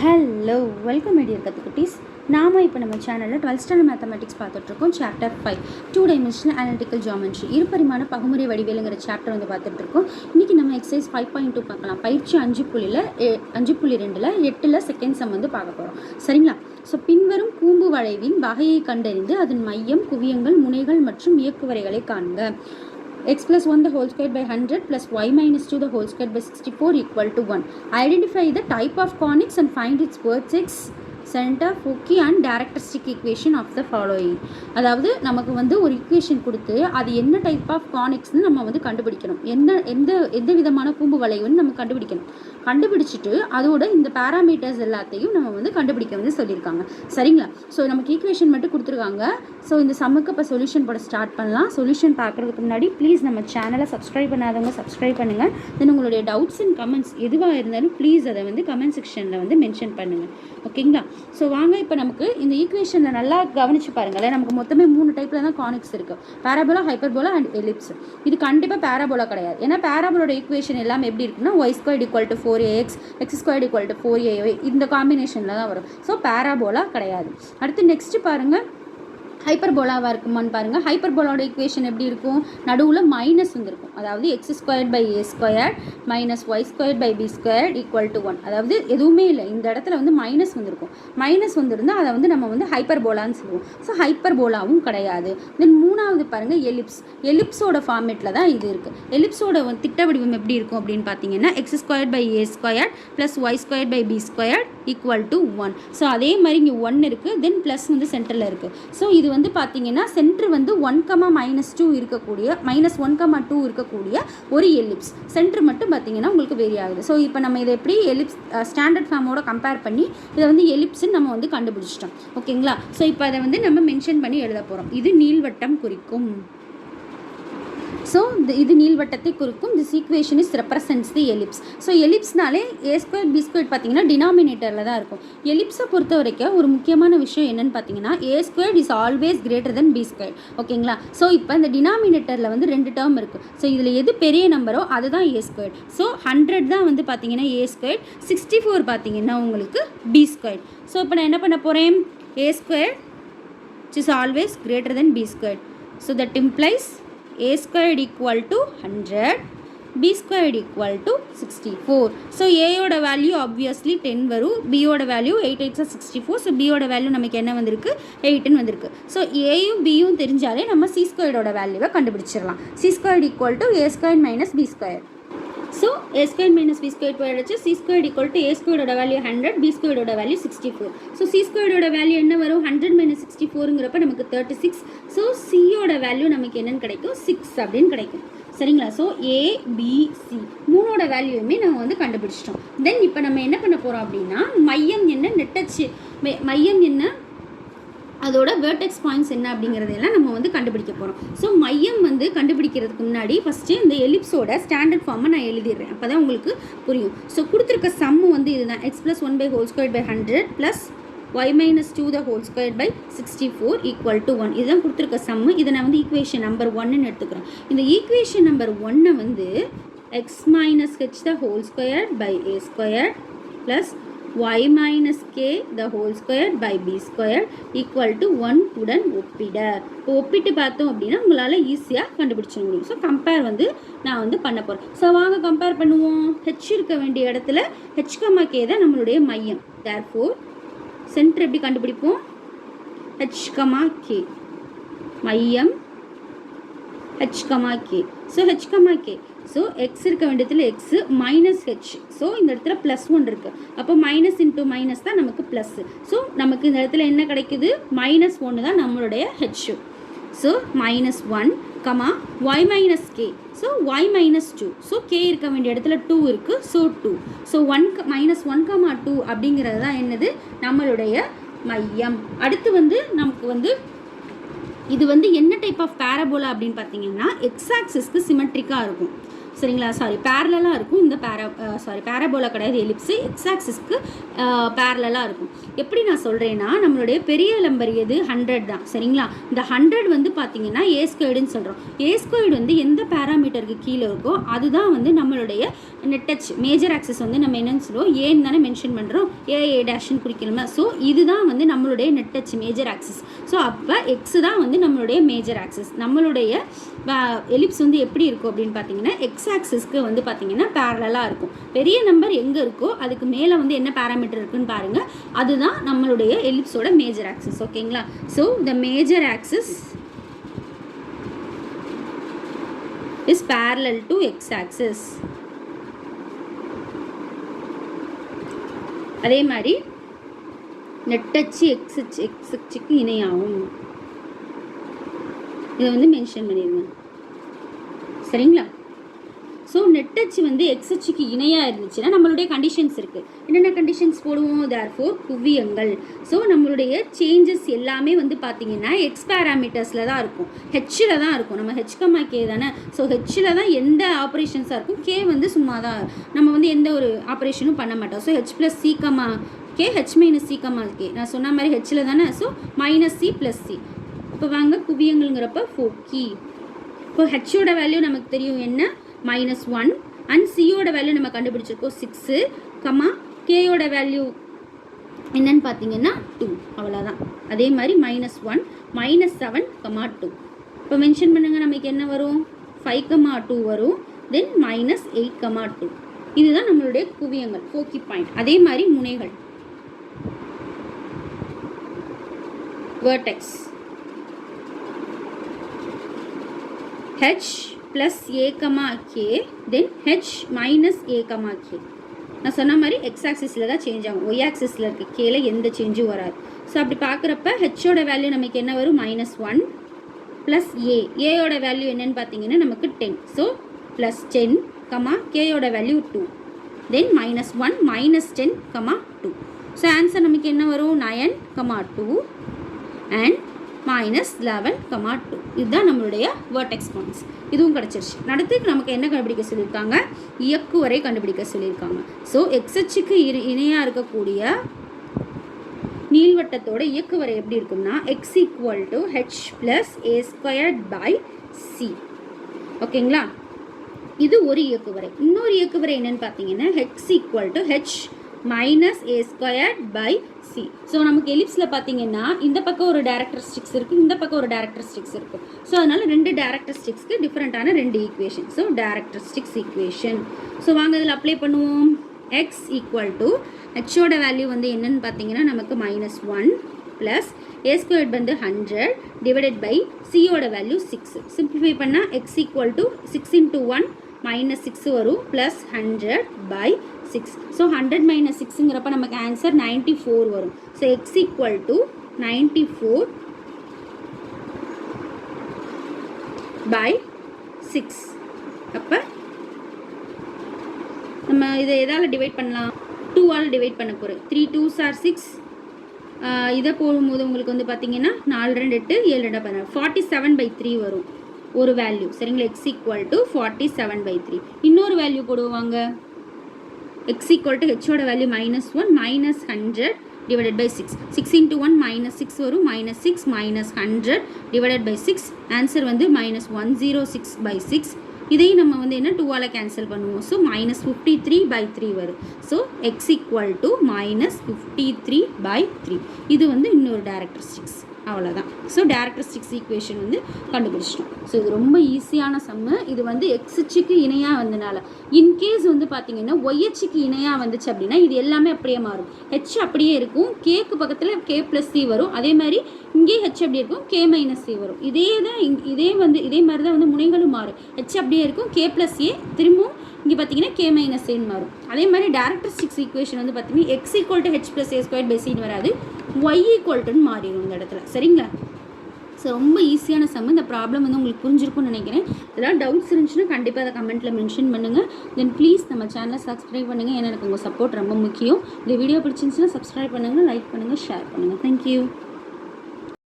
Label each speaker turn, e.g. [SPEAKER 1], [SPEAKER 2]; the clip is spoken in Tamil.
[SPEAKER 1] Hello welcome meteor கத்துக்குட்டீஸ். நாம் இப்போ நம்ம சேனலில் 12th ஸ்டாண்டர்ட் மேத்தமெட்டிக்ஸ் பார்த்துட்ருக்கோம். சாப்டர் 5 2 டைமென்ஷனல் அனலிட்டிக்கல் ஜியோமெட்ரி, இருபரிமாண பகுமுறை வடிவியலுங்கிற சாப்டர் வந்து பார்த்துட்ருக்கோம். இன்றைக்கி நம்ம எக்ஸசைஸ் 5.2 பார்க்கலாம். பயிற்சி 5.2ல் 8ல் செகண்ட் சம் வந்து பார்க்க போகிறோம். சரிங்களா? ஸோ பின்வரும் கூம்பு வளைவின் வகையை கண்டறிந்து அதன் மையம், குவியங்கள், முனைகள் மற்றும் இயக்குவரைகளை காண்க. x plus 1 the whole squared by 100 plus y minus 2 the whole squared by 64 equal to 1. Identify the type of conics and find its vertex, center, foci and characteristic equation of the following. அதாவது நமக்கு வந்து ஒரு ஈக்குவேஷன் கொடுத்து அது என்ன டைப் ஆஃப் கானிக்ஸ்னு நம்ம வந்து கண்டுபிடிக்கணும். எந்த விதமான கூம்பு வளைவுன்னு நம்ம கண்டுபிடிச்சிட்டு அதோட இந்த பேராமீட்டர்ஸ் எல்லாத்தையும் நம்ம வந்து கண்டுபிடிக்க வந்து சொல்லியிருக்காங்க. சரிங்களா? ஸோ நமக்கு ஈக்குவேஷன் மட்டும் கொடுத்துருக்காங்க. ஸோ இந்த சம்முக்கு இப்போ சொல்யூஷன் போட ஸ்டார்ட் பண்ணலாம். சொல்யூஷன் பார்க்குறதுக்கு முன்னாடி ப்ளீஸ் நம்ம சேனலை சப்ஸ்கிரைப் பண்ணாதவங்க சப்ஸ்கிரைப் பண்ணுங்கள். தென் உங்களுடைய டவுட்ஸ் அண்ட் கமெண்ட்ஸ் எதுவாக இருந்தாலும் ப்ளீஸ் அதை வந்து கமெண்ட் செக்ஷனில் வந்து மென்ஷன் பண்ணுங்கள். ஓகேங்களா? ஸோ வாங்க இப்போ நமக்கு இந்த ஈக்குவேஷனில் நல்லா கவனித்து பாருங்களேன். நமக்கு மொத்தமே 3 டைப்பில் தான் கானிக்ஸ் இருக்குது: பேராபோலா, ஹைப்பர்போலா அண்ட் எலிப்ஸ். இது கண்டிப்பாக பேராபோலா கிடையாது. ஏன்னா பேராபோலோட ஈக்குவேஷன் எல்லாம் எப்படி இருக்குன்னா y squared equal to 4ax, x squared equal to 4ay, இந்த காம்பினேஷனில் தான் வரும். ஸோ பேராபோலா கிடையாது. அடுத்து நெக்ஸ்ட்டு பாருங்கள், ஹைப்பர்போலாவாக இருக்குமான்னு பாருங்கள். ஹைப்பர்போலாவோட ஈக்குவேஷன் எப்படி இருக்கும்? நடுவில் மைனஸ் வந்துருக்கும். அதாவது X squared by A squared minus Y squared by B squared equal to 1. அதாவது எதுவுமே இல்லை, இந்த இடத்துல வந்து மைனஸ் வந்துருக்கும். மைனஸ் வந்துருந்தால் அதை வந்து நம்ம வந்து ஹைப்பர்போலான்னு சொல்லுவோம். ஸோ ஹைப்பர்போலாவும் கிடையாது. தென் மூணாவது பாருங்கள், எலிப்ஸ். எலிப்ஸோட ஃபார்மேட்டில் தான் இது இருக்குது. எலிப்ஸோட திட்ட வடிவம் எப்படி இருக்கும் அப்படின்னு பார்த்தீங்கன்னா X squared by A squared plus Y squared by B squared equal to 1. So அதே மாதிரி இங்கே 1 இருக்குது. தென் ப்ளஸ் வந்து சென்டரில் இருக்குது. ஸோ இது வந்து பார்த்தீங்கன்னா சென்டர் வந்து 1,-2 இருக்கக்கூடிய -1,2 இருக்கக்கூடிய ஒரு எலிப்ஸ். சென்டர் மட்டும் பார்த்தீங்கன்னா உங்களுக்கு வேரி ஆகுது. ஸோ இப்போ நம்ம இதை எப்படி எலிப்ஸ் ஸ்டாண்டர்ட் ஃபார்மோட கம்பேர் பண்ணி இதை வந்து எலிப்ஸ்ன்னு நம்ம வந்து கண்டுபிடிச்சிட்டோம். ஓகேங்களா? ஸோ இப்போ அதை வந்து நம்ம மென்ஷன் பண்ணி எழுத போகிறோம். இது நீள்வட்டம் குறிக்கும். ஸோ இது நீள்வட்டத்தை குறிக்கும். This equation is represents the ellipse. So எலிப்ஸ்னாலே ஏ ஸ்கொயர் பி ஸ்கொயர் பார்த்தீங்கன்னா டினாமினேட்டரில் தான் இருக்கும். எலிப்ஸை பொறுத்த வரைக்கும் ஒரு முக்கியமான விஷயம் என்னென்னு பார்த்தீங்கன்னா A square is always greater than B square. ஓகேங்களா? ஸோ இப்போ இந்த டினாமினேட்டரில் வந்து 2 டேர்ம் இருக்குது. ஸோ இதில் எது பெரிய நம்பரோ அதுதான் ஏ ஸ்கொயர். ஸோ 100 தான் வந்து பார்த்தீங்கன்னா ஏ ஸ்கொயர், 64 பார்த்தீங்கன்னா உங்களுக்கு பி ஸ்கொயர். ஸோ இப்போ நான் என்ன பண்ண போகிறேன்? A square is always greater than B square. So that implies a squared equal to 100, b squared equal to 64. So a யோட வேல்யூ obviously 10 வரும். b யோட வேல்யூ 8 8 64. So b யோட வேல்யூ நமக்கு என்ன வந்திருக்கு? 8ன்னு வந்திருக்கு. ஸோ ஏயும் பியும் தெரிஞ்சாலே நம்ம c ஸ்கொயர்டோட வேல்யூவை கண்டுபிடிச்சிடலாம். c squared equal to a squared minus b squared. So a squared minus b squared போயிடுச்சு. c squared equal to a squaredோட வேல்யூ 100, b squaredோட வேல்யூ 64. ஸோ c squaredோட வேல்யூ என்ன வரும்? 100 minus 64ங்கிறப்ப நமக்கு 36. ஸோ c யோட வேல்யூ நமக்கு என்னென்னு கிடைக்கும்? 6 அப்படின்னு கிடைக்கும். சரிங்களா? ஸோ a, b, c மூணோட வேல்யூவுமே நம்ம வந்து கண்டுபிடிச்சிட்டோம். தென் இப்போ நம்ம என்ன பண்ண போகிறோம் அப்படின்னா மையம் என்ன, நெட்டச்சு மையம் என்ன, அதோட வேர்டெக்ஸ் பாயிண்ட்ஸ் என்ன அப்படிங்கிறதெல்லாம் நம்ம வந்து கண்டுபிடிக்க போகிறோம். ஸோ மையம் வந்து கண்டுபிடிக்கிறதுக்கு முன்னாடி ஃபஸ்ட்டு இந்த எலிப்ஸோட ஸ்டாண்டர்ட் ஃபார்மை நான் எழுதிடுறேன். அப்போ தான் உங்களுக்கு புரியும். ஸோ கொடுத்துருக்க சம்மு வந்து இதுதான்: x plus 1 by whole squared by 100 plus y minus 2 the whole squared by 64 equal to 1. இதுதான் கொடுத்துருக்க சம்மு. இதை நான் வந்து ஈக்குவேஷன் நம்பர் 1ன்னு எடுத்துக்கிறேன். இந்த ஈக்குவேஷன் நம்பர் 1 வந்து x minus h the whole squared by a squared plus y minus k the whole square by b square equal to 1 உடன் ஒப்பிட. இப்போ ஒப்பிட்டு பார்த்தோம் அப்படின்னா உங்களால் ஈஸியாக கண்டுபிடிச்சிட முடியும். ஸோ கம்பேர் வந்து நான் வந்து பண்ண போகிறேன். ஸோ வாங்க கம்பேர் பண்ணுவோம். ஹெச் இருக்க வேண்டிய இடத்துல h, k தான் நம்மளுடைய மையம். தேர்ஃபோர் சென்டர் எப்படி கண்டுபிடிப்போம்? h, k மையம் h, k. So h, k. So X இருக்க வேண்டியதில் எக்ஸு மைனஸ் ஹெச். ஸோ இந்த இடத்துல ப்ளஸ் 1 இருக்குது. அப்போ மைனஸ் இன்ட்டு மைனஸ் தான் நமக்கு ப்ளஸ்ஸு. ஸோ நமக்கு இந்த இடத்துல என்ன கிடைக்குது? -1 தான் நம்மளுடைய H. So -1, y minus k. So y minus 2. So k இருக்க வேண்டிய இடத்துல 2 இருக்குது. ஸோ 2. ஸோ 1, -1, 2 அப்படிங்கிறது தான் என்னது? நம்மளுடைய மையம். அடுத்து வந்து நமக்கு வந்து இது வந்து என்ன டைப் ஆஃப் பேரபோலா அப்படின்னு பார்த்தீங்கன்னா எக்ஸ் ஆக்சிஸ்க்கு சிமெட்ரிக்காக இருக்கும். சரிங்களா, பேரலாக இருக்கும். இந்த பேராபோலா கிடையாது, எலிப்ஸு எக்ஸ் ஆக்சிஸ்க்கு பேரலாக இருக்கும். எப்படி நான் சொல்கிறேன்னா, நம்மளுடைய பெரிய நம்பர் எது 100 தான். சரிங்களா, இந்த 100 வந்து பார்த்தீங்கன்னா ஏ ஸ்கொயர்டுன்னு சொல்கிறோம். ஏ ஸ்கொயர்டு வந்து எந்த பேராமீட்டருக்கு கீழே இருக்கோ அதுதான் வந்து நம்மளுடைய நெட்டச் மேஜர் ஆக்சிஸ். வந்து நம்ம என்னன்னு சொல்லுவோம், ஏன்னு தானே மென்ஷன் பண்ணுறோம், ஏ டேஷ்னு குறிக்கணுமா. ஸோ இதுதான் வந்து நம்மளுடைய நெட்டச் மேஜர் ஆக்சிஸ். ஸோ அப்போ எக்ஸ் தான் வந்து நம்மளுடைய மேஜர் ஆக்சிஸ். நம்மளுடைய எலிப்ஸ் வந்து எப்படி இருக்கும் அப்படின்னு பார்த்தீங்கன்னா, எக்ஸ் ஆக்சிஸ்க்கு வந்து பார்த்தீங்கன்னா பேரலாக இருக்கும். பெரிய நம்பர் எங்கே இருக்கோ அதுக்கு மேலே வந்து என்ன பேராமீட்டர் இருக்குன்னு பாருங்கள், அதுதான் நம்மளுடைய எலிப்ஸோட மேஜர் ஆக்சிஸ். ஓகேங்களா, so the major axis is parallel to x-axis. அதே மாதிரி நெட்டச்சு எக்ஸ் அச்சுக்கு இணையாகும். இதை வந்து மென்ஷன் பண்ணிடுங்க. சரிங்களா, ஸோ நெட்டச்சு வந்து எக்ஸ் அச்சுக்கு இணையாக இருந்துச்சுன்னா நம்மளுடைய கண்டிஷன்ஸ் இருக்குது. என்னென்ன கண்டிஷன்ஸ் போடுவோம், தேர்ஃபோர் குவியங்கள். ஸோ நம்மளுடைய சேஞ்சஸ் எல்லாமே வந்து பார்த்திங்கன்னா எக்ஸ் பேராமீட்டர்ஸில் தான் இருக்கும், ஹெச்சில் தான் இருக்கும். நம்ம ஹெச் கமா கே தானே, ஸோ ஹெச்சில் தான் எந்த ஆப்ரேஷன்ஸாக இருக்கும். கே வந்து சும்மா தான், நம்ம வந்து எந்த ஒரு ஆப்ரேஷனும் பண்ண மாட்டோம். So H plus C comma K, H minus C comma K, நான் சொன்ன மாதிரி ஹெச்சில் தானே. So minus C plus C. இப்போ வாங்க குவியங்கள்ங்கிறப்ப ஃபோக்கி. இப்போ ஹெச்சோட வேல்யூ நமக்கு தெரியும் என்ன, -1 அண்ட் சியோட வேல்யூ நம்ம கண்டுபிடிச்சிருக்கோம் 6 கமா கேயோட வேல்யூ என்னன்னு பார்த்தீங்கன்னா 2. அவ்வளோதான். அதே மாதிரி -1 -7 கமா 2. இப்போ மென்ஷன் பண்ணுங்கள், நமக்கு என்ன வரும், 5 கமா 2 வரும். தென் -8 கமா 2. இதுதான் நம்மளுடைய குவியங்கள், ஃபோக்கி பாயிண்ட். அதே மாதிரி முனைகள், vertex H plus a comma k, then H minus a comma k. நான் சொன்ன மாதிரி எக்ஸ் ஆக்சிஸில் தான் சேஞ்ச் ஆகும், ஒய் ஆக்சிஸில் இருக்க கேல எந்த சேஞ்சும் வராது. ஸோ அப்படி பார்க்குறப்ப ஹெச்சோட வேல்யூ நமக்கு என்ன வரும், -1 ப்ளஸ் ஏயோட வேல்யூ என்னன்னு பார்த்தீங்கன்னா நமக்கு 10. ஸோ ப்ளஸ் 10 கமா கேயோட வேல்யூ 2, தென் -1 -10 கமா 2. ஸோ ஆன்சர் நமக்கு என்ன வரும், 9 கமா 2 அண்ட் -11 கமா 2. இதுதான் நம்மளுடைய வெர்டெக்ஸ் பாயிண்ட்ஸ். இதுவும் கிடச்சிருச்சு. அடுத்து நமக்கு என்ன கண்டுபிடிக்க சொல்லியிருக்காங்க, இயக்குவரை கண்டுபிடிக்க சொல்லியிருக்காங்க. ஸோ எக்ஸ்ஹெச்சுக்கு இணையாக இருக்கக்கூடிய நீள்வட்டத்தோட இயக்குவரை எப்படி இருக்கும்னா, x = h + a²/c. ஓகேங்களா, இது ஒரு இயக்குவரை. இன்னொரு இயக்குவரை என்னன்னு பார்த்தீங்கன்னா x = h -a²/c. ஸோ நமக்கு எலிப்ஸில் பார்த்தீங்கன்னா இந்த பக்கம் ஒரு டைரக்டரிஸ்டிக்ஸ் இருக்குது, இந்த பக்கம் ஒரு டைரக்டரிஸ்டிக்ஸ் இருக்குது. ஸோ அதனால் ரெண்டு டைரக்டரிஸ்டிக்ஸ்க்கு டிஃப்ரெண்ட்டான ரெண்டு equation. So directrix equation. So வாங்க இதில் அப்ளை பண்ணுவோம். x = ஹெச்சோட வேல்யூ வந்து என்னன்னு பார்த்தீங்கன்னா நமக்கு -1 ப்ளஸ் a² வந்து 100 டிவைடட் பை சியோட வேல்யூ 6. சிம்பிளிஃபை பண்ணால் x = 6 × 1 -6 வரும் ப்ளஸ் 100 பை 6. ஸோ 100 - 6ங்கிறப்ப நமக்கு ஆன்சர் 94 வரும். So x = 94 by 6. அப்போ நம்ம இதை எதால் டிவைட் பண்ணலாம், 2ஆல் டிவைட் பண்ண போகிறோம். 3 2s are 6. இதை போடும்போது உங்களுக்கு வந்து பார்த்தீங்கன்னா 4 2 8 7 2 16 47/3 வரும் ஒரு வேல்யூ. சரிங்களா, x = 47/3. இன்னொரு வேல்யூ போடுவாங்க, x = ஹெச்சோட வேல்யூ -1 -100 டிவைடட் பை 6. 6 × 1 -6 வரும், -6 -100 டிவைடட் பை 6. ஆன்சர் வந்து -106/6. இதையும் நம்ம வந்து என்ன 2ஆல் கேன்சல் பண்ணுவோம். ஸோ -53/3 வரும். So x = -53/3. இது வந்து இன்னொரு டைரக்டரிஸ்டிக்ஸ். அவ்வளோதான். ஸோ டைரக்டரிஸ்டிக்ஸ் ஈக்குவேஷன் வந்து கண்டுபிடிச்சிட்டோம். ஸோ இது ரொம்ப ஈஸியான சம்மு. இது வந்து எக்ஸ்ஹெச்சுக்கு இணையாக வந்தனால, இன்கேஸ் வந்து பார்த்தீங்கன்னா ஒய்ஹெச்சுக்கு இணையாக வந்துச்சு அப்படின்னா இது எல்லாமே அப்படியே மாறும். ஹெச் அப்படியே இருக்கும், கேக்கு பக்கத்தில் k + c வரும். அதே மாதிரி இங்கே ஹெச் அப்படி இருக்கும், k - c வரும். இதே மாதிரி தான் வந்து முனைகளும் மாறும். ஹெச் அப்படியே இருக்கும், k + a திரும்பவும் இங்கே பார்த்தீங்கன்னா k - a மாறும். அதே மாதிரி டைரக்டரிஸ்டிக்ஸ் ஈக்குவேஷன் வந்து பார்த்தீங்கன்னா x = h + a² வராது, y = மாறிடும் இந்த இடத்துல. சரிங்களா, ஸோ ரொம்ப ஈஸியான சம். இந்த ப்ராப்ளம் வந்து உங்களுக்கு புரிஞ்சிருக்கும்னு நினைக்கிறேன். ஏதாவது டவுட்ஸ் இருந்துச்சுன்னா கண்டிப்பாக அதை கமெண்ட்டில் மென்ஷன் பண்ணுங்கள். தென் ப்ளீஸ் நம்ம சேனலை சப்ஸ்கிரைப் பண்ணுங்கள், ஏன்னா எனக்கு உங்கள் சப்போர்ட் ரொம்ப முக்கியம். இந்த வீடியோ பிடிச்சிருந்துச்சுன்னா சப்ஸ்கிரைப் பண்ணுங்கள், லைக் பண்ணுங்கள், ஷேர் பண்ணுங்கள். தேங்க்யூ.